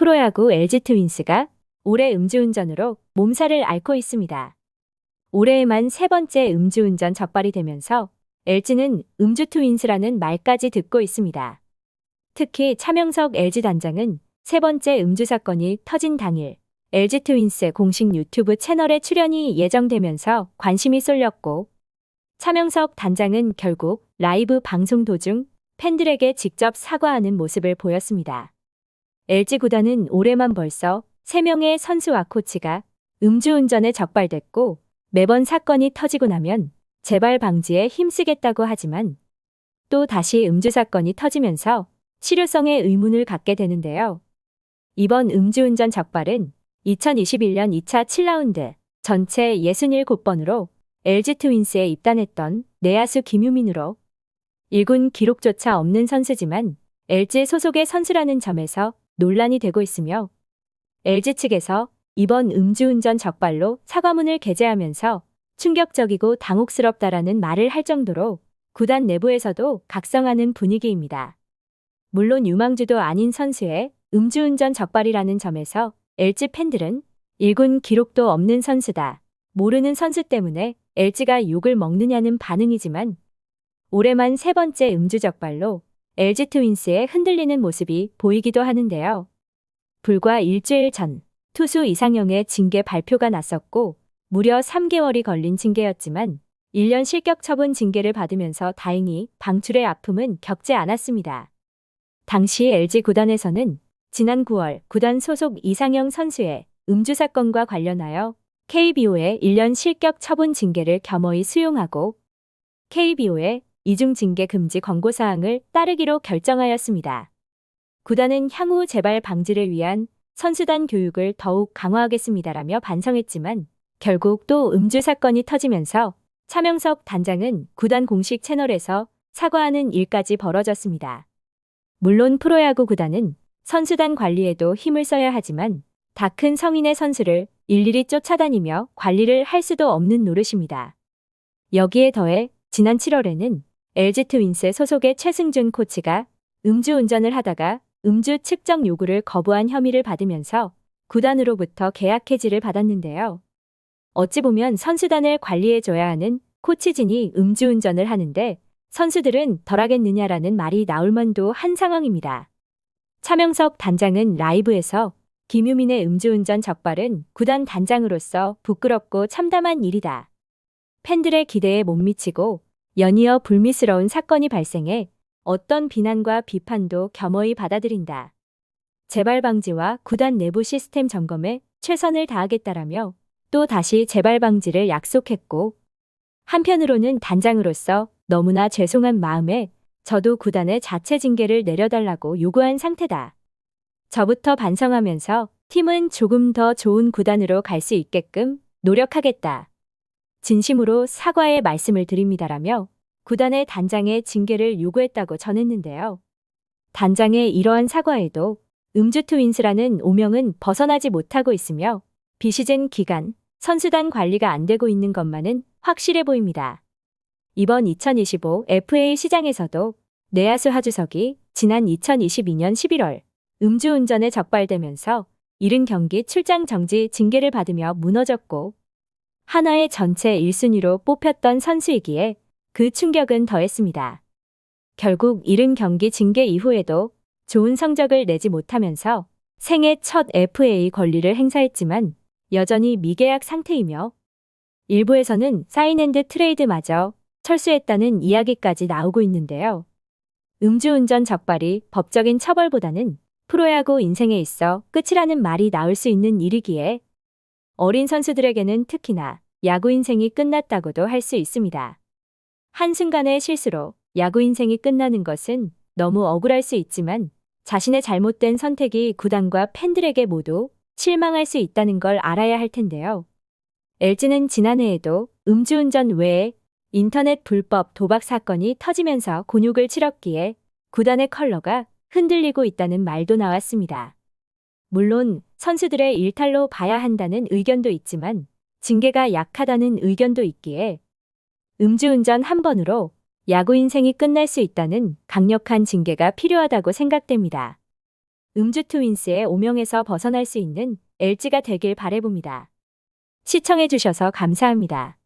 프로야구 LG 트윈스가 올해 음주운전으로 몸살을 앓고 있습니다. 올해에만 세 번째 음주운전 적발이 되면서 LG는 음주 트윈스라는 말까지 듣고 있습니다. 특히 차명석 LG 단장은 세 번째 음주 사건이 터진 당일 LG 트윈스 공식 유튜브 채널에 출연이 예정되면서 관심이 쏠렸고, 차명석 단장은 결국 라이브 방송 도중 팬들에게 직접 사과하는 모습을 보였습니다. LG 구단은 올해만 벌써 3명의 선수와 코치가 음주운전에 적발됐고, 매번 사건이 터지고 나면 재발 방지에 힘쓰겠다고 하지만 또 다시 음주 사건이 터지면서 실효성에 의문을 갖게 되는데요. 이번 음주운전 적발은 2021년 2차 7라운드 전체 67번으로 LG 트윈스에 입단했던 내야수 김유민으로 1군 기록조차 없는 선수지만 LG 소속의 선수라는 점에서 논란이 되고 있으며, LG 측에서 이번 음주운전 적발로 사과문을 게재하면서 충격적이고 당혹스럽다라는 말을 할 정도로 구단 내부에서도 각성하는 분위기입니다. 물론 유망주도 아닌 선수의 음주운전 적발이라는 점에서 LG 팬들은 1군 기록도 없는 선수다, 모르는 선수 때문에 LG가 욕을 먹느냐는 반응이지만, 올해만 세 번째 음주 적발로 LG 트윈스의 흔들리는 모습이 보이기도 하는데요. 불과 일주일 전 투수 이상형의 징계 발표가 났었고, 무려 3개월이 걸린 징계였지만 1년 실격 처분 징계를 받으면서 다행히 방출의 아픔은 겪지 않았습니다. 당시 LG 구단에서는 지난 9월 구단 소속 이상형 선수의 음주 사건과 관련하여 KBO의 1년 실격 처분 징계를 겸허히 수용하고 KBO의 이중 징계 금지 권고사항을 따르기로 결정하였습니다. 구단은 향후 재발 방지를 위한 선수단 교육을 더욱 강화하겠습니다라며 반성했지만 결국 또 음주 사건이 터지면서 차명석 단장은 구단 공식 채널에서 사과하는 일까지 벌어졌습니다. 물론 프로야구 구단은 선수단 관리에도 힘을 써야 하지만 다 큰 성인의 선수를 일일이 쫓아다니며 관리를 할 수도 없는 노릇입니다. 여기에 더해 지난 7월에는 LG 트윈스 소속의 최승준 코치가 음주운전을 하다가 음주 측정 요구를 거부한 혐의를 받으면서 구단으로부터 계약 해지를 받았는데요. 어찌 보면 선수단을 관리해줘야 하는 코치진이 음주운전을 하는데 선수들은 덜하겠느냐라는 말이 나올 만도 한 상황입니다. 차명석 단장은 라이브에서 김유민의 음주운전 적발은 구단 단장으로서 부끄럽고 참담한 일이다, 팬들의 기대에 못 미치고 연이어 불미스러운 사건이 발생해 어떤 비난과 비판도 겸허히 받아들인다, 재발 방지와 구단 내부 시스템 점검에 최선을 다하겠다라며 또 다시 재발 방지를 약속했고, 한편으로는 단장으로서 너무나 죄송한 마음에 저도 구단의 자체 징계를 내려달라고 요구한 상태다, 저부터 반성하면서 팀은 조금 더 좋은 구단으로 갈 수 있게끔 노력하겠다, 진심으로 사과의 말씀을 드립니다라며 구단의 단장의 징계를 요구했다고 전했는데요. 단장의 이러한 사과에도 음주 트윈스라는 오명은 벗어나지 못하고 있으며 비시즌 기간 선수단 관리가 안 되고 있는 것만은 확실해 보입니다. 이번 2025 FA 시장에서도 내야수 하주석이 지난 2022년 11월 음주운전에 적발되면서 70경기 출장 정지 징계를 받으며 무너졌고, 한화의 전체 1순위로 뽑혔던 선수이기에 그 충격은 더했습니다. 결국 70경기 징계 이후에도 좋은 성적을 내지 못하면서 생애 첫 FA 권리를 행사했지만 여전히 미계약 상태이며 일부에서는 사인앤드 트레이드마저 철수했다는 이야기까지 나오고 있는데요. 음주운전 적발이 법적인 처벌보다는 프로야구 인생에 있어 끝이라는 말이 나올 수 있는 일이기에 어린 선수들에게는 특히나 야구 인생이 끝났다고도 할 수 있습니다. 한순간의 실수로 야구 인생이 끝나는 것은 너무 억울할 수 있지만 자신의 잘못된 선택이 구단과 팬들에게 모두 실망할 수 있다는 걸 알아야 할 텐데요. LG는 지난해에도 음주운전 외에 인터넷 불법 도박 사건이 터지면서 곤욕을 치렀기에 구단의 컬러가 흔들리고 있다는 말도 나왔습니다. 물론 선수들의 일탈로 봐야 한다는 의견도 있지만 징계가 약하다는 의견도 있기에 음주운전 한 번으로 야구 인생이 끝날 수 있다는 강력한 징계가 필요하다고 생각됩니다. 음주 트윈스의 오명에서 벗어날 수 있는 LG가 되길 바라봅니다. 시청해주셔서 감사합니다.